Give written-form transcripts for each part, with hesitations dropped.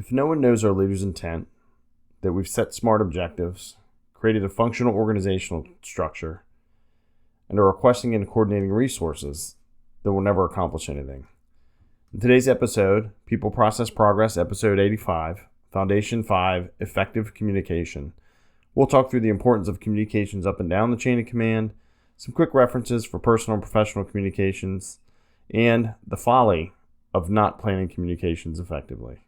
If no one knows our leader's intent, that we've set smart objectives, created a functional organizational structure, and are requesting and coordinating resources, then we'll never accomplish anything. In today's episode, People Process Progress, episode 85, Foundation 5, Effective Communication, we'll talk through the importance of communications up and down the chain of command, some quick references for personal and professional communications, and the folly of not planning communications effectively.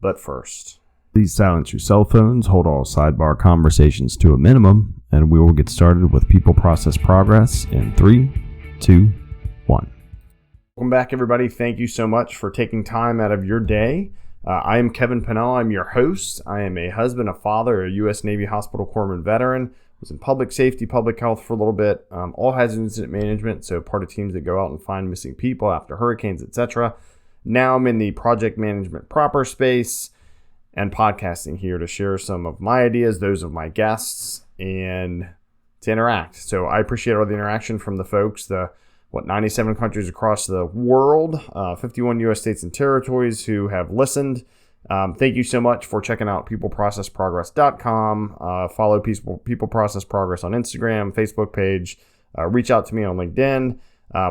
But first, please silence your cell phones, hold all sidebar conversations to a minimum, and we will get started with People Process Progress in 3, 2, 1. Welcome back, everybody. Thank you so much for taking time out of your day. I am Kevin Pennell. I'm your host. I am a husband, a father, a U.S. Navy Hospital Corpsman veteran. Was in public safety, public health for a little bit, all hazard incident management, so part of teams that go out and find missing people after hurricanes, etc. Now I'm in the project management proper space and podcasting here to share some of my ideas, those of my guests, and to interact. So I appreciate all the interaction from the folks, 97 countries across the world, 51 U.S. states and territories who have listened. Thank you so much for checking out peopleprocessprogress.com. Follow People Process Progress on Instagram, Facebook page. Reach out to me on LinkedIn.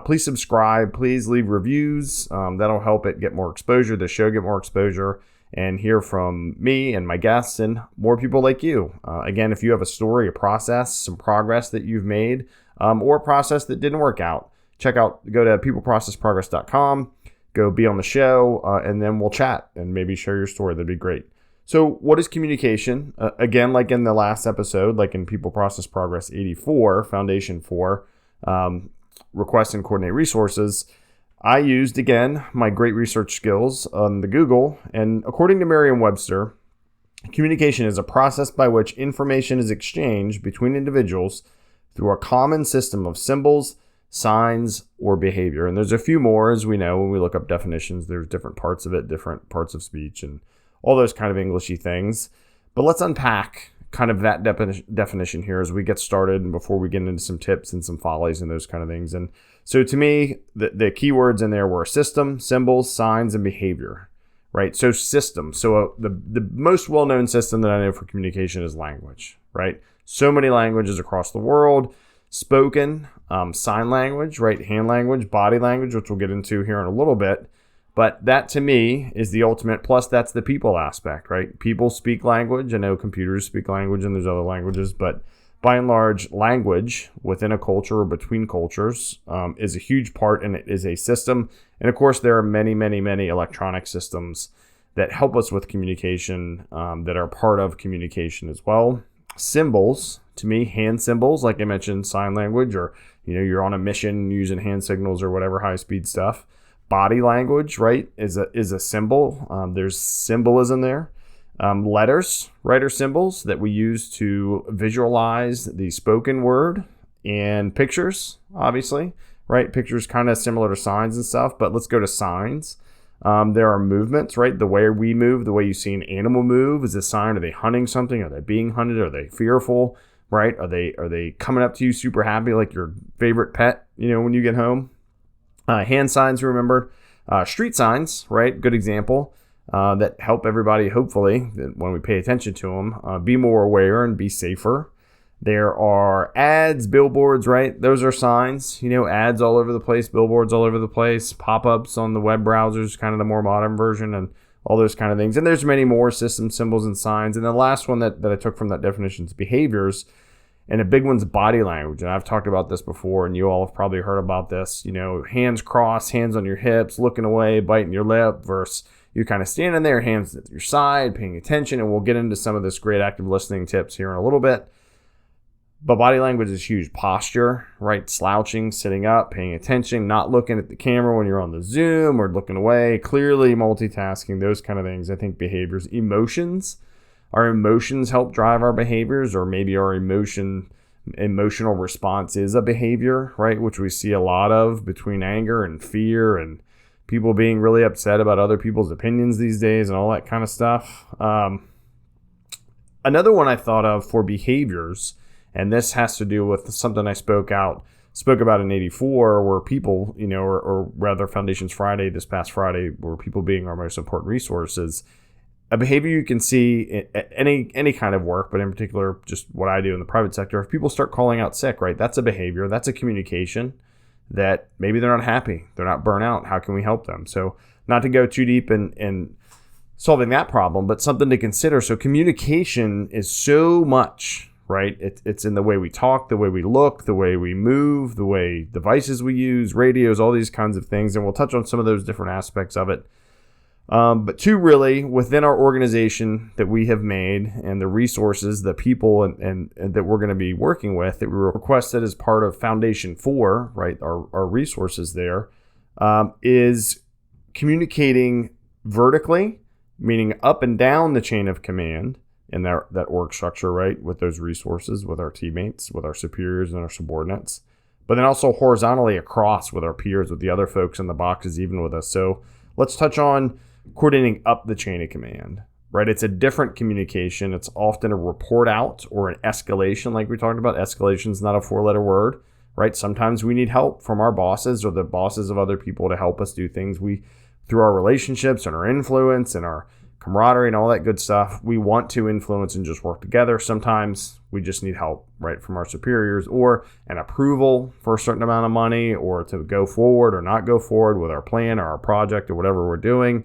Please subscribe. Please leave reviews. That'll help it get more exposure, the show get more exposure, and hear from me and my guests and more people like you. Again, if you have a story, a process, some progress that you've made, or a process that didn't work out, go to peopleprocessprogress.com. Go be on the show, and then we'll chat and maybe share your story. That'd be great. So what is communication? Again, like in the last episode, like in People Process Progress 84, Foundation 4, request and coordinate resources, I used, again, my great research skills on the Google. And according to Merriam-Webster, communication is a process by which information is exchanged between individuals through a common system of symbols, signs, or behavior. And there's a few more, as we know, when we look up definitions. There's different parts of it, different parts of speech, and all those kind of Englishy things. But let's unpack kind of that definition here as we get started and before we get into some tips and some follies and those kind of things. And so to me, the keywords in there were system, symbols, signs, and behavior, right? So system. So the most well-known system that I know for communication is language, right? So many languages across the world. Spoken, sign language, right? Hand language, body language, which we'll get into here in a little bit. But that to me is the ultimate. Plus, that's the people aspect, right? People speak language. I know computers speak language and there's other languages, but by and large, language within a culture or between cultures is a huge part, and it is a system. And of course, there are many, many, many electronic systems that help us with communication that are part of communication as well. Symbols, to me, hand symbols, like I mentioned, sign language, or you're on a mission using hand signals or whatever high-speed stuff. Body language, right, is a symbol. There's symbolism there. Letters, right, are symbols that we use to visualize the spoken word. And pictures, obviously, right? Pictures kind of similar to signs and stuff, but let's go to signs. There are movements, right? The way we move, the way you see an animal move is a sign. Are they hunting something? Are they being hunted? Are they fearful, right? Are they coming up to you super happy like your favorite pet, when you get home? Hand signs, remember. Street signs, right? Good example that help everybody, hopefully, when we pay attention to them, be more aware and be safer. There are ads, billboards, right? Those are signs, ads all over the place, billboards all over the place, pop-ups on the web browsers, kind of the more modern version, and all those kind of things. And there's many more systems, symbols, and signs. And the last one that I took from that definition is behaviors. And a big one's body language. And I've talked about this before, and you all have probably heard about this. Hands crossed, hands on your hips, looking away, biting your lip, versus you kind of standing there, hands at your side, paying attention. And we'll get into some of this great active listening tips here in a little bit. But body language is huge. Posture, right? Slouching, sitting up, paying attention, not looking at the camera when you're on the Zoom or looking away, clearly multitasking, those kind of things. I think behaviors. Emotions. Our emotions help drive our behaviors, or maybe our emotional response is a behavior, right? Which we see a lot of between anger and fear and people being really upset about other people's opinions these days and all that kind of stuff. Another one I thought of for behaviors, and this has to do with something I spoke about in 84, where people, or rather Foundations Friday, this past Friday, where people being our most important resources. a behavior you can see at any kind of work, but in particular, just what I do in the private sector, if people start calling out sick, right, that's a behavior, that's a communication that maybe they're not happy, they're not burnt out. How can we help them? So not to go too deep in solving that problem, but something to consider. So communication is so much, right? It's in the way we talk, the way we look, the way we move, the way devices we use, radios, all these kinds of things. And we'll touch on some of those different aspects of it. But two, really, within our organization that we have made and the resources, the people and that we're going to be working with that we requested as part of Foundation 4, right, our resources there, is communicating vertically, meaning up and down the chain of command in that org structure, right, with those resources, with our teammates, with our superiors and our subordinates, but then also horizontally across with our peers, with the other folks in the boxes, even with us. So let's touch on coordinating up the chain of command, right? It's a different communication. It's often a report out or an escalation, like we talked about. Escalation is not a 4-letter word, right? Sometimes we need help from our bosses or the bosses of other people to help us do things. Through our relationships and our influence and our camaraderie and all that good stuff, we want to influence and just work together. Sometimes we just need help, right, from our superiors or an approval for a certain amount of money or to go forward or not go forward with our plan or our project or whatever we're doing.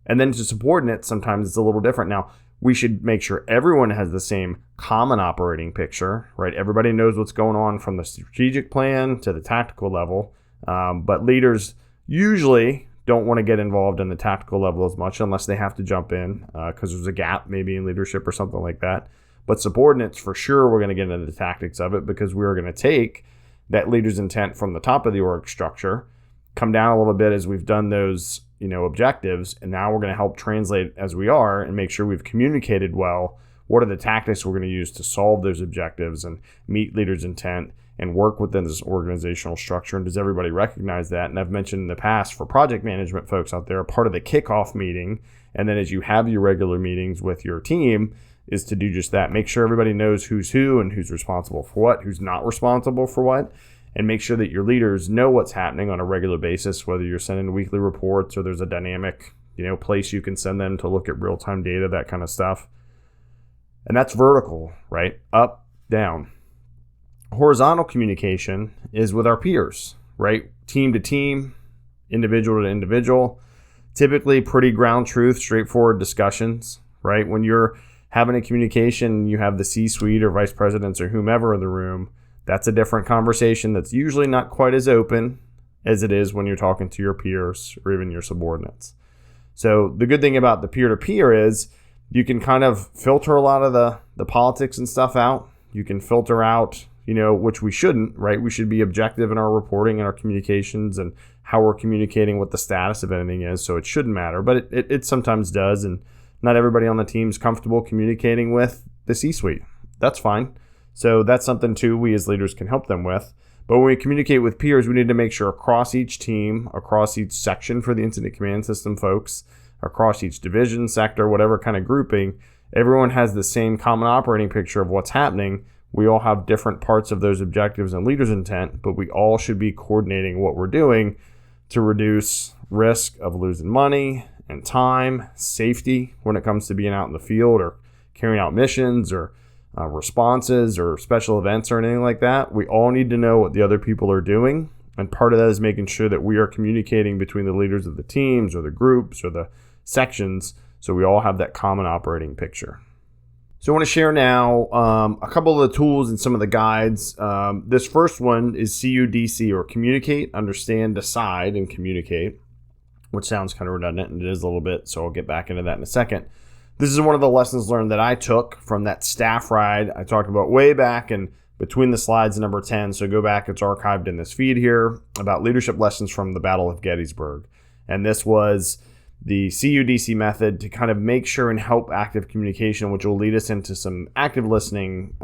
And then to subordinates, sometimes it's a little different. Now, we should make sure everyone has the same common operating picture, right? Everybody knows what's going on from the strategic plan to the tactical level. But leaders usually don't want to get involved in the tactical level as much unless they have to jump in because there's a gap maybe in leadership or something like that. But subordinates, for sure, we're going to get into the tactics of it because we're going to take that leader's intent from the top of the org structure, come down a little bit as we've done those objectives, and now we're going to help translate as we are and make sure we've communicated well. What are the tactics we're going to use to solve those objectives and meet leaders' intent and work within this organizational structure? And does everybody recognize that? And I've mentioned in the past for project management folks out there, part of the kickoff meeting, and then as you have your regular meetings with your team, is to do just that. Make sure everybody knows who's who and who's responsible for what, who's not responsible for what, and make sure that your leaders know what's happening on a regular basis, whether you're sending weekly reports or there's a dynamic, place you can send them to look at real-time data, that kind of stuff. And that's vertical, right? Up, down. Horizontal communication is with our peers, right? Team to team, individual to individual. Typically pretty ground truth, straightforward discussions, right? When you're having a communication, you have the C-suite or vice presidents or whomever in the room. That's a different conversation that's usually not quite as open as it is when you're talking to your peers or even your subordinates. So the good thing about the peer-to-peer is you can kind of filter a lot of the politics and stuff out. You can filter out, which we shouldn't, right? We should be objective in our reporting and our communications and how we're communicating what the status of anything is. So it shouldn't matter, but it sometimes does. And not everybody on the team is comfortable communicating with the C-suite. That's fine. So that's something, too, we as leaders can help them with. But when we communicate with peers, we need to make sure across each team, across each section for the incident command system folks, across each division, sector, whatever kind of grouping, everyone has the same common operating picture of what's happening. We all have different parts of those objectives and leaders' intent, but we all should be coordinating what we're doing to reduce risk of losing money and time, safety when it comes to being out in the field or carrying out missions or responses or special events or anything like that. We all need to know what the other people are doing. And part of that is making sure that we are communicating between the leaders of the teams or the groups or the sections so we all have that common operating picture. So I want to share now a couple of the tools and some of the guides. This first one is C.U.D.C, or Communicate, Understand, Decide, and Communicate, which sounds kind of redundant, and it is a little bit, so I'll get back into that in a second. This is one of the lessons learned that I took from that staff ride I talked about way back and between the slides number 10. So go back, it's archived in this feed here, about leadership lessons from the Battle of Gettysburg. And this was the C.U.D.C method to kind of make sure and help active communication, which will lead us into some active listening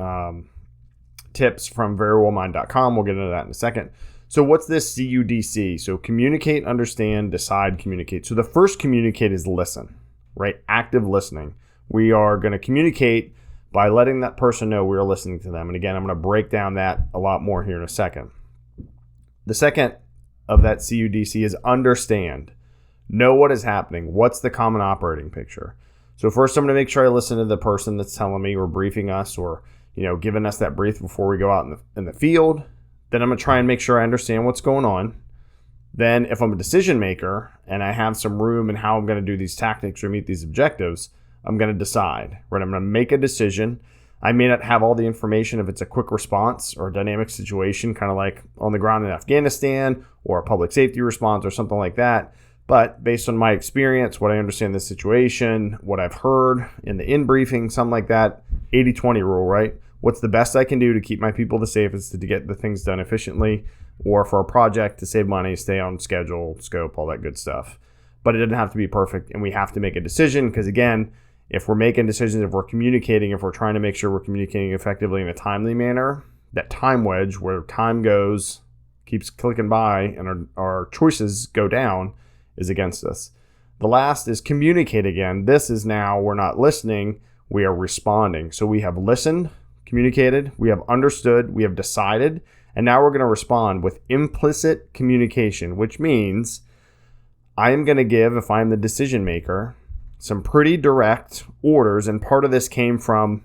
tips from verywellmind.com. We'll get into that in a second. So what's this C.U.D.C? So communicate, understand, decide, communicate. So the first communicate is listen, right? Active listening. We are going to communicate by letting that person know we're listening to them. And again, I'm going to break down that a lot more here in a second. The second of that C.U.D.C is understand. Know what is happening. What's the common operating picture? So first, I'm going to make sure I listen to the person that's telling me or briefing us or, giving us that brief before we go out in the field. Then I'm going to try and make sure I understand what's going on. Then if I'm a decision maker and I have some room in how I'm going to do these tactics or meet these objectives, I'm going to decide, right? I'm going to make a decision. I may not have all the information if it's a quick response or a dynamic situation, kind of like on the ground in Afghanistan or a public safety response or something like that. But based on my experience, what I understand the situation, what I've heard in the in-briefing, something like that, 80-20 rule, right? What's the best I can do to keep my people the safest, to get the things done efficiently, or for a project to save money, stay on schedule, scope, all that good stuff. But it doesn't have to be perfect, and we have to make a decision because, again, if we're making decisions, if we're communicating, if we're trying to make sure we're communicating effectively in a timely manner, that time wedge where time keeps clicking by and our choices go down is against us. The last is communicate again. This is now we're not listening, we are responding. So we have listened, communicated, we have understood, we have decided, and now we're going to respond with implicit communication, which means I am going to give, if I'm the decision maker, some pretty direct orders. And part of this came from,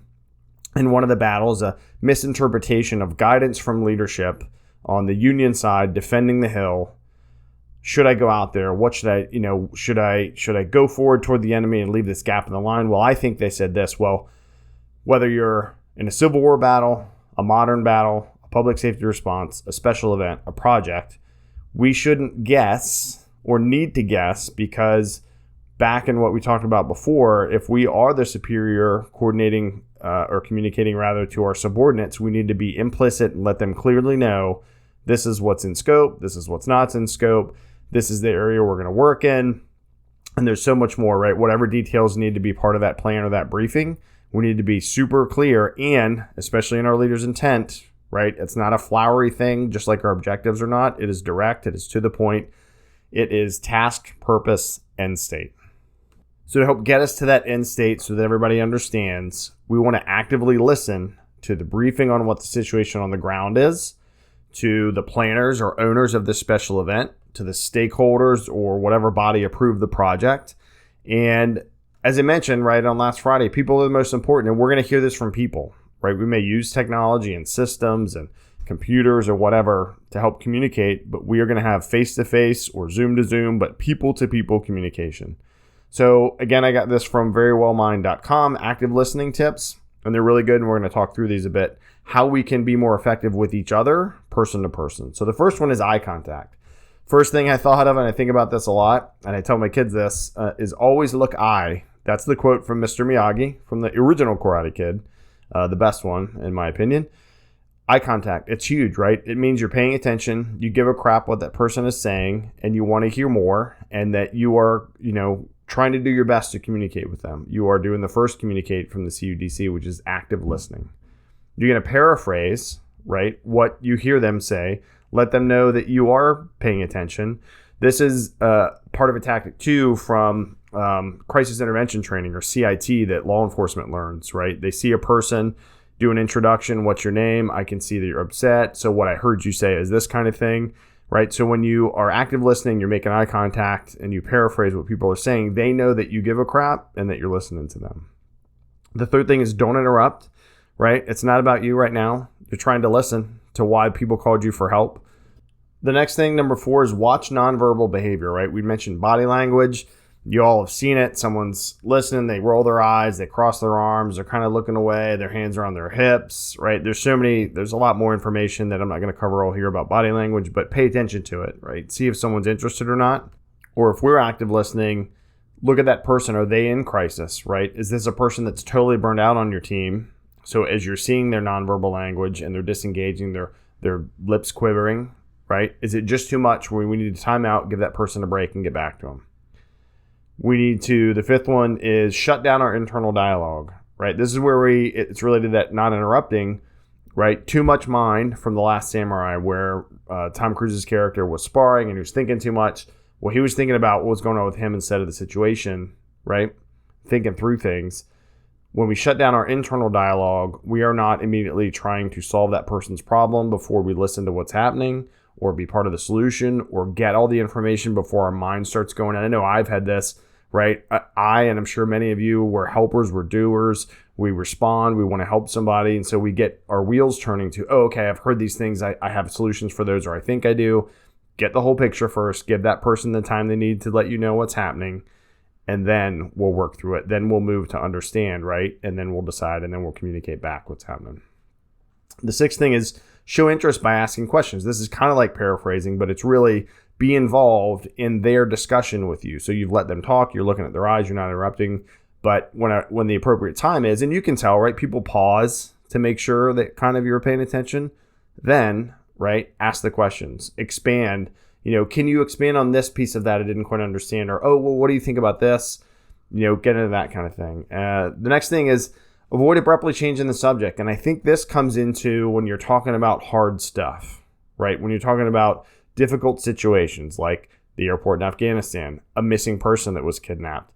in one of the battles, a misinterpretation of guidance from leadership on the Union side, defending the Hill. Should I go out there? What should I, should I go forward toward the enemy and leave this gap in the line? Well, I think they said this. Well, whether you're in a Civil War battle, a modern battle, a public safety response, a special event, a project, we shouldn't guess or need to guess, because back in what we talked about before, if we are the superior coordinating or communicating rather to our subordinates, we need to be implicit and let them clearly know this is what's in scope, this is what's not in scope, this is the area we're going to work in. And there's so much more, right? Whatever details need to be part of that plan or that briefing, we need to be super clear, and especially in our leader's intent, right? It's not a flowery thing, just like our objectives are not. It is direct, it is to the point, it is task, purpose, end state. So to help get us to that end state so that everybody understands, we want to actively listen to the briefing on what the situation on the ground is, to the planners or owners of this special event, to the stakeholders or whatever body approved the project. And as I mentioned, right, on last Friday, people are the most important, and we're going to hear this from people, right? We may use technology and systems and computers or whatever to help communicate, but we are going to have face-to-face or Zoom-to-Zoom, but people-to-people communication. So again, I got this from verywellmind.com, active listening tips, and they're really good, and we're going to talk through these a bit, how we can be more effective with each other, person to person. So the first one is eye contact. First thing I thought of, and I think about this a lot, and I tell my kids this, is always look eye. That's the quote from Mr. Miyagi, from the original Karate Kid, the best one, in my opinion. Eye contact, it's huge, right? It means you're paying attention, you give a crap what that person is saying, and you want to hear more, and that you are, trying to do your best to communicate with them. You are doing the first communicate from the C.U.D.C, which is active listening. You're going to paraphrase, right, what you hear them say. Let them know that you are paying attention. This is part of a tactic, too, from crisis intervention training, or CIT, that law enforcement learns, right? They see a person, do an introduction, what's your name? I can see that you're upset. So what I heard you say is this kind of thing, right? So when you are active listening, you're making eye contact, and you paraphrase what people are saying, they know that you give a crap and that you're listening to them. The third thing is don't interrupt, right? It's not about you right now. You're trying to listen to why people called you for help. The next thing, number 4, is watch nonverbal behavior, right? We mentioned body language. You all have seen it. Someone's listening, they roll their eyes, they cross their arms, they're kind of looking away, their hands are on their hips, right? There's a lot more information that I'm not going to cover all here about body language, but pay attention to it, right? See if someone's interested or not. Or if we're active listening, look at that person. Are they in crisis, right? Is this a person that's totally burned out on your team? So as you're seeing their nonverbal language and they're disengaging, their lips quivering, right? Is it just too much where we need to time out, give that person a break, and get back to them? The fifth one is shut down our internal dialogue, right? This is where it's related to that not interrupting, right? Too much mind from The Last Samurai, where Tom Cruise's character was sparring and he was thinking too much. Well, he was thinking about what was going on with him instead of the situation, right? Thinking through things. When we shut down our internal dialogue, we are not immediately trying to solve that person's problem before we listen to what's happening, or be part of the solution, or get all the information before our mind starts going. And I know I've had this, right? And I'm sure many of you were helpers, we're doers. We respond, we want to help somebody. And so we get our wheels turning to, oh, okay, I've heard these things. I have solutions for those, or I think I do. Get the whole picture first. Give that person the time they need to let you know what's happening. And then we'll work through it. Then we'll move to understand, right? And then we'll decide, and then we'll communicate back what's happening. The sixth thing is show interest by asking questions. This is kind of like paraphrasing, but it's really be involved in their discussion with you. So you've let them talk. You're looking at their eyes. You're not interrupting. But when the appropriate time is, and you can tell, right? People pause to make sure that kind of you're paying attention. Then, right, ask the questions. Expand. Can you expand on this piece of that I didn't quite understand? Or, oh, well, what do you think about this? Get into that kind of thing. The next thing is avoid abruptly changing the subject. And I think this comes into when you're talking about hard stuff, right? When you're talking about difficult situations like the airport in Afghanistan, a missing person that was kidnapped,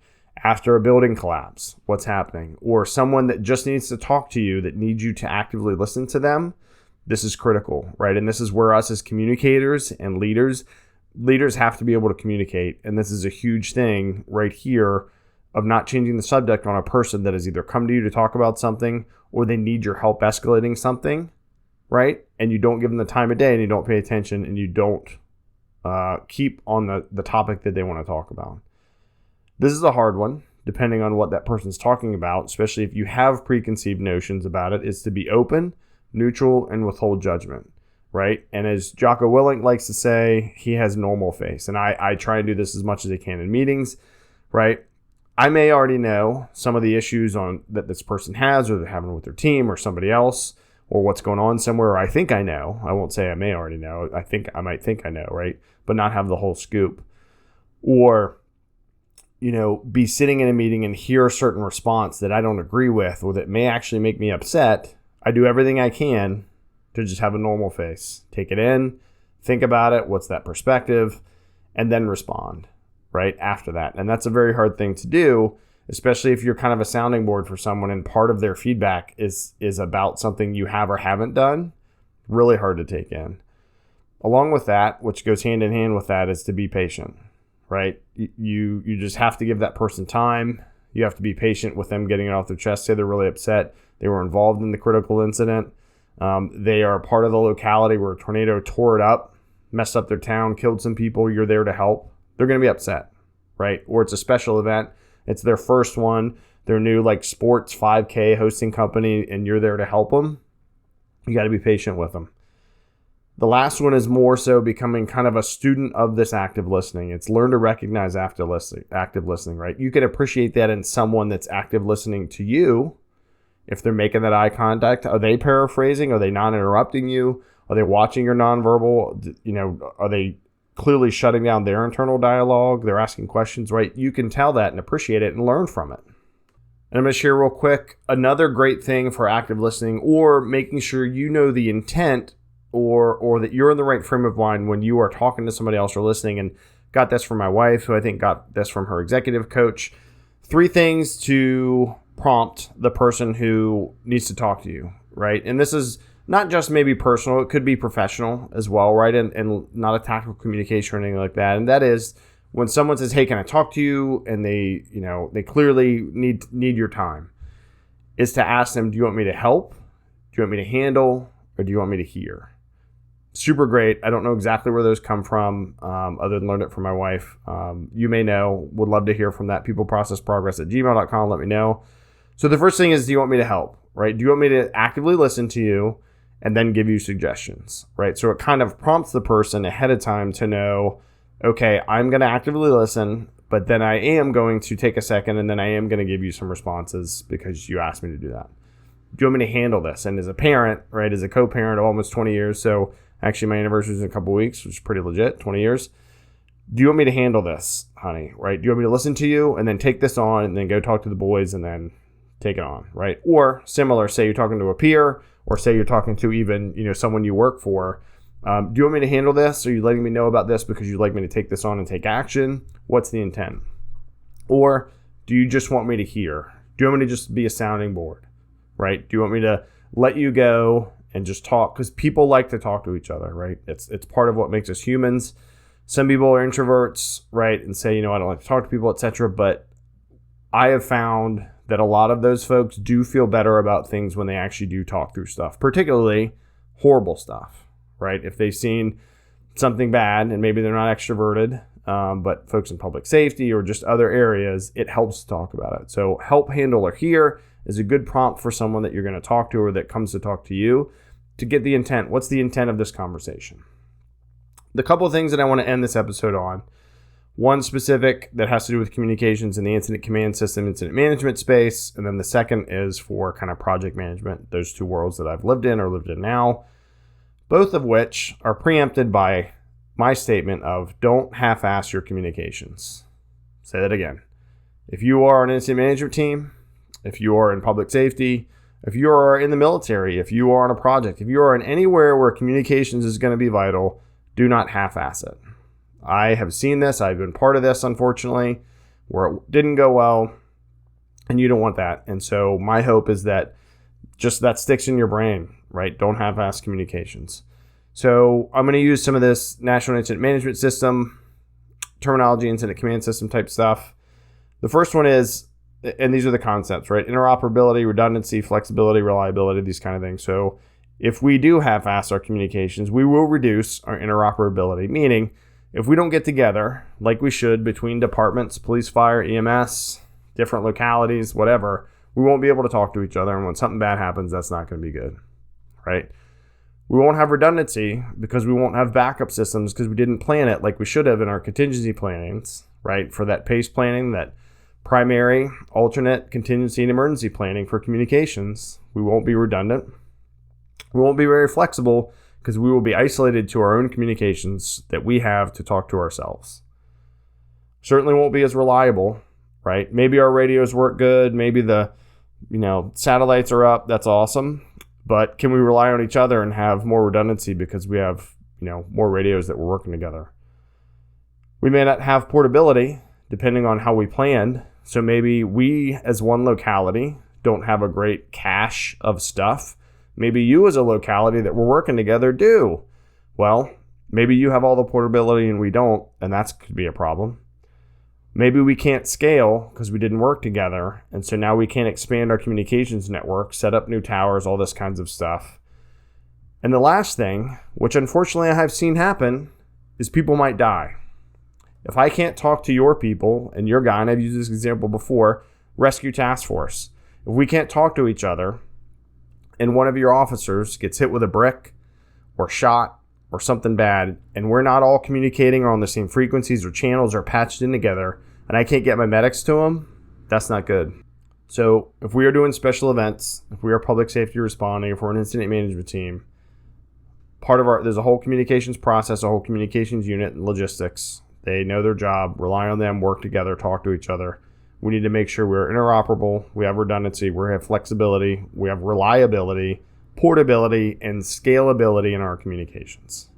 after a building collapse, what's happening, or someone that just needs to talk to you that needs you to actively listen to them. This is critical, right? And this is where us as communicators and leaders have to be able to communicate. And this is a huge thing right here of not changing the subject on a person that has either come to you to talk about something or they need your help escalating something, right? And you don't give them the time of day and you don't pay attention and you don't keep on the topic that they want to talk about. This is a hard one, depending on what that person's talking about, especially if you have preconceived notions about it, is to be open, neutral, and withhold judgment, right? And as Jocko Willink likes to say, he has normal face. And I try and do this as much as I can in meetings, right? I may already know some of the issues that this person has or they're having with their team or somebody else or what's going on somewhere. Or I think I know. I won't say I may already know. I might think I know, right? But not have the whole scoop. Or be sitting in a meeting and hear a certain response that I don't agree with or that may actually make me upset. I do everything I can to just have a normal face. Take it in, think about it, what's that perspective, and then respond right after that. And that's a very hard thing to do, especially if you're kind of a sounding board for someone and part of their feedback is about something you have or haven't done. Really hard to take in. Along with that, which goes hand in hand with that, is to be patient. Right? You just have to give that person time. You have to be patient with them getting it off their chest. Say they're really upset. They were involved in the critical incident. They are part of the locality where a tornado tore it up, messed up their town, killed some people. You're there to help. They're going to be upset, right? Or it's a special event. It's their first one. Their new sports 5K hosting company, and you're there to help them. You got to be patient with them. The last one is more so becoming kind of a student of this active listening. It's learn to recognize active listening, right? You can appreciate that in someone that's active listening to you. If they're making that eye contact, are they paraphrasing? Are they not interrupting you? Are they watching your nonverbal? Are they clearly shutting down their internal dialogue? They're asking questions, right? You can tell that and appreciate it and learn from it. And I'm going to share real quick another great thing for active listening or making sure you know the intent or that you're in the right frame of mind when you are talking to somebody else or listening. And got this from my wife, who I think got this from her executive coach. 3 things to prompt the person who needs to talk to you, right? And this is not just maybe personal, it could be professional as well, right? And not a tactical communication or anything like that. And that is when someone says, hey, can I talk to you? And they clearly need your time, is to ask them, do you want me to help? Do you want me to handle? Or do you want me to hear? Super great. I don't know exactly where those come from, other than learned it from my wife. You may know. Would love to hear from that. peopleprocessprogress@gmail.com. Let me know. So the first thing is, do you want me to help? Right? Do you want me to actively listen to you and then give you suggestions? Right? So it kind of prompts the person ahead of time to know, okay, I'm going to actively listen, but then I am going to take a second and then I am going to give you some responses because you asked me to do that. Do you want me to handle this? And as a parent, right, as a co-parent of almost 20 years, so actually my anniversary is in a couple of weeks, which is pretty legit, 20 years. Do you want me to handle this, honey, right? Do you want me to listen to you and then take this on and then go talk to the boys and then take it on, right? Or similar, say you're talking to a peer or say you're talking to even, someone you work for. Do you want me to handle this? Are you letting me know about this because you'd like me to take this on and take action? What's the intent? Or do you just want me to hear? Do you want me to just be a sounding board? Right? Do you want me to let you go and just talk? Because people like to talk to each other, right? It's part of what makes us humans. Some people are introverts, right, and say, I don't like to talk to people, etc. But I have found that a lot of those folks do feel better about things when they actually do talk through stuff, particularly horrible stuff, right? If they've seen something bad and maybe they're not extroverted, but folks in public safety or just other areas, it helps to talk about it. So help handler here is a good prompt for someone that you're going to talk to or that comes to talk to you to get the intent. What's the intent of this conversation? The couple of things that I want to end this episode on. One specific that has to do with communications in the incident command system, incident management space. And then the second is for kind of project management, those two worlds that I've lived in or lived in now, both of which are preempted by my statement of don't half-ass your communications. Say that again. If you are an incident management team, if you are in public safety, if you are in the military, if you are on a project, if you are in anywhere where communications is going to be vital, do not half-ass it. I have seen this. I've been part of this, unfortunately, where it didn't go well, and you don't want that. And so my hope is that just that sticks in your brain, right? Don't half-ass communications. So I'm going to use some of this National Incident Management System terminology, incident command system type stuff. The first one is, and these are the concepts, right? Interoperability, redundancy, flexibility, reliability, these kind of things. So if we do half-ass our communications, we will reduce our interoperability, meaning if we don't get together like we should between departments, police, fire, EMS, different localities, whatever, we won't be able to talk to each other. And when something bad happens, that's not going to be good, right? We won't have redundancy because we won't have backup systems because we didn't plan it like we should have in our contingency plannings, right? For that PACE planning, that primary, alternate, contingency, and emergency planning for communications, we won't be redundant. We won't be very flexible because we will be isolated to our own communications that we have to talk to ourselves. Certainly won't be as reliable, right? Maybe our radios work good. Maybe the, satellites are up. That's awesome. But can we rely on each other and have more redundancy because we have, more radios that we're working together? We may not have portability depending on how we planned. So maybe we as one locality don't have a great cache of stuff. Maybe you as a locality that we're working together do. Well, maybe you have all the portability and we don't, and that could be a problem. Maybe we can't scale because we didn't work together, and so now we can't expand our communications network, set up new towers, all this kinds of stuff. And the last thing, which unfortunately I have seen happen, is people might die. If I can't talk to your people and your guy, and I've used this example before, rescue task force. If we can't talk to each other, and one of your officers gets hit with a brick or shot or something bad, and we're not all communicating or on the same frequencies or channels or patched in together, and I can't get my medics to them, that's not good. So if we are doing special events, if we are public safety responding, if we're an incident management team, there's a whole communications process, a whole communications unit and logistics. They know their job, rely on them, work together, talk to each other. We need to make sure we're interoperable, we have redundancy, we have flexibility, we have reliability, portability, and scalability in our communications.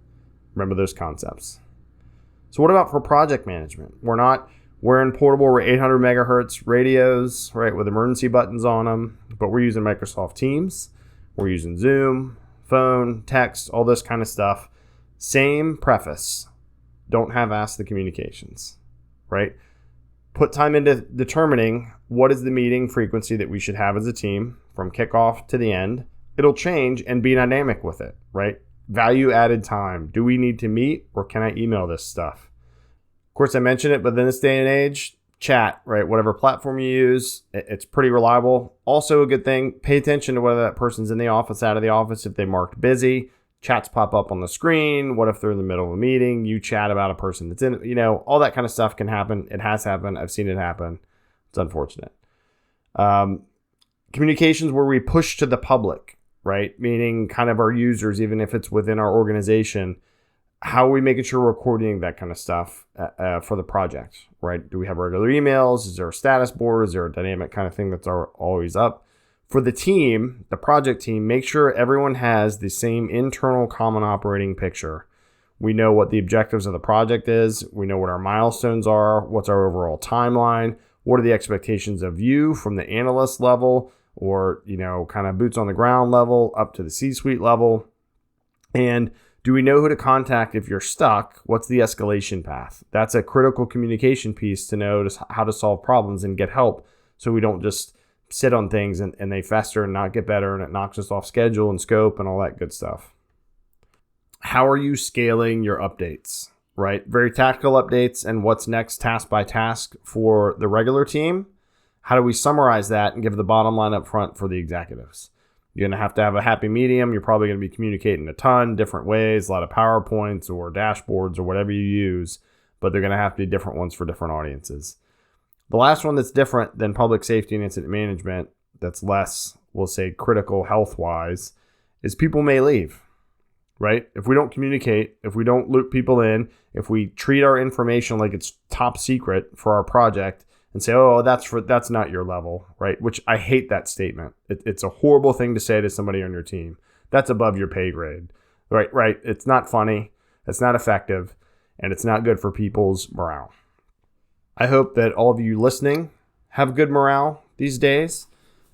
Remember those concepts. So what about for project management? We're in portable, we're 800 megahertz radios, right, with emergency buttons on them, but we're using Microsoft Teams, we're using Zoom, phone, text, all this kind of stuff. Same preface. Don't half-ass the communications, right? Put time into determining what is the meeting frequency that we should have as a team from kickoff to the end. It'll change and be dynamic with it, right? Value added time. Do we need to meet or can I email this stuff? Of course, I mentioned it, but in this day and age, chat, right? Whatever platform you use, it's pretty reliable. Also a good thing, pay attention to whether that person's in the office, out of the office. If they marked busy, chats pop up on the screen. What if they're in the middle of a meeting? You chat about a person that's in, all that kind of stuff can happen. It has happened. I've seen it happen. It's unfortunate. Communications where we push to the public, right? Meaning kind of our users, even if it's within our organization, how are we making sure we're coordinating that kind of stuff for the project, right? Do we have regular emails? Is there a status board? Is there a dynamic kind of thing that's always up? For the team, the project team, make sure everyone has the same internal common operating picture. We know what the objectives of the project is. We know what our milestones are. What's our overall timeline? What are the expectations of you from the analyst level or, kind of boots on the ground level up to the C-suite level? And Do we know who to contact if you're stuck? What's the escalation path? That's a critical communication piece to know how to solve problems and get help, so we don't just sit on things and they fester and not get better, and it knocks us off schedule and scope and all that good stuff. How are you scaling your updates, right? Very tactical updates and what's next task by task for the regular team. How do we summarize that and give the bottom line up front for the executives? You're going to have a happy medium. You're probably going to be communicating a ton, different ways, a lot of PowerPoints or dashboards or whatever you use, but they're going to have to be different ones for different audiences. The last one that's different than public safety and incident management, that's less, we'll say, critical health-wise, is people may leave, right? If we don't communicate, if we don't loop people in, if we treat our information like it's top secret for our project and say, oh, that's not your level, right? Which I hate that statement. It's a horrible thing to say to somebody on your team. That's above your pay grade, right? It's not funny, it's not effective, and it's not good for people's morale. I hope that all of you listening have good morale these days.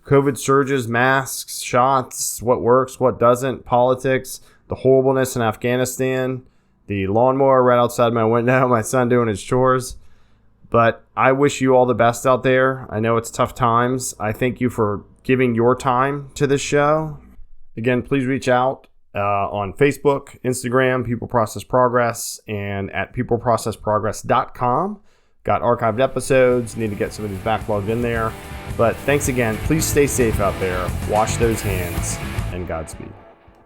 COVID surges, masks, shots, what works, what doesn't, politics, the horribleness in Afghanistan, the lawnmower right outside my window, my son doing his chores. But I wish you all the best out there. I know it's tough times. I thank you for giving your time to this show. Again, please reach out on Facebook, Instagram, People Process Progress, and at peopleprocessprogress.com. Got archived episodes. Need to get some of these backlogged in there. But thanks again. Please stay safe out there. Wash those hands, and Godspeed.